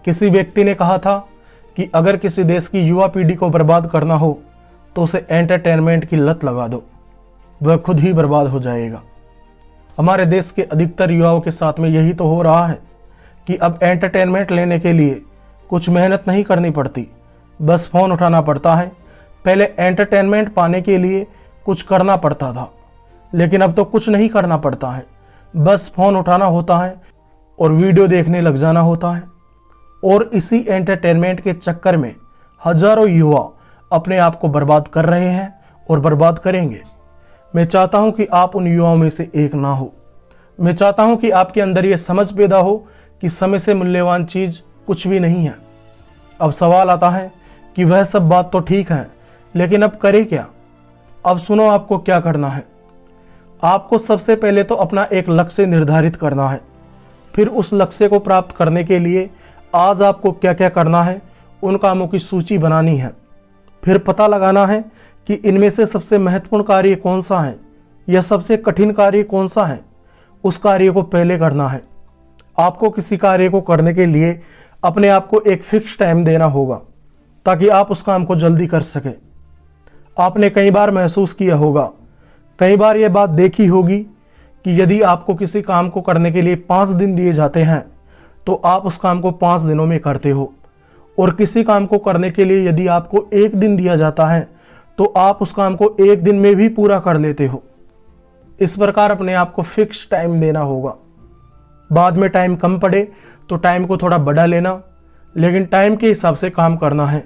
किसी व्यक्ति ने कहा था कि अगर किसी देश की युवा पीढ़ी को बर्बाद करना हो तो उसे एंटरटेनमेंट की लत लगा दो, वह खुद ही बर्बाद हो जाएगा। हमारे देश के अधिकतर युवाओं के साथ में यही तो हो रहा है कि अब एंटरटेनमेंट लेने के लिए कुछ मेहनत नहीं करनी पड़ती, बस फ़ोन उठाना पड़ता है। पहले एंटरटेनमेंट पाने के लिए कुछ करना पड़ता था, लेकिन अब तो कुछ नहीं करना पड़ता है, बस फ़ोन उठाना होता है और वीडियो देखने लग जाना होता है। और इसी एंटरटेनमेंट के चक्कर में हजारों युवा अपने आप को बर्बाद कर रहे हैं और बर्बाद करेंगे। मैं चाहता हूं कि आप उन युवाओं में से एक ना हो। मैं चाहता हूं कि आपके अंदर ये समझ पैदा हो कि समय से मूल्यवान चीज़ कुछ भी नहीं है। अब सवाल आता है कि वह सब बात तो ठीक है, लेकिन अब करें क्या? अब सुनो, आपको क्या करना है। आपको सबसे पहले तो अपना एक लक्ष्य निर्धारित करना है। फिर उस लक्ष्य को प्राप्त करने के लिए आज आपको क्या क्या करना है, उन कामों की सूची बनानी है। फिर पता लगाना है कि इनमें से सबसे महत्वपूर्ण कार्य कौन सा है या सबसे कठिन कार्य कौन सा है। उस कार्य को पहले करना है। आपको किसी कार्य को करने के लिए अपने आप को एक फिक्स टाइम देना होगा ताकि आप उस काम को जल्दी कर सकें। आपने कई बार महसूस किया होगा, कई बार यह बात देखी होगी कि यदि आपको किसी काम को करने के लिए 5 दिन दिए जाते हैं तो आप उस काम को 5 दिनों में करते हो, और किसी काम को करने के लिए यदि आपको 1 दिन दिया जाता है तो आप उस काम को 1 दिन में भी पूरा कर लेते हो। इस प्रकार अपने आप को फिक्स टाइम देना होगा। बाद में टाइम कम पड़े तो टाइम को थोड़ा बढ़ा लेना, लेकिन टाइम के हिसाब से काम करना है।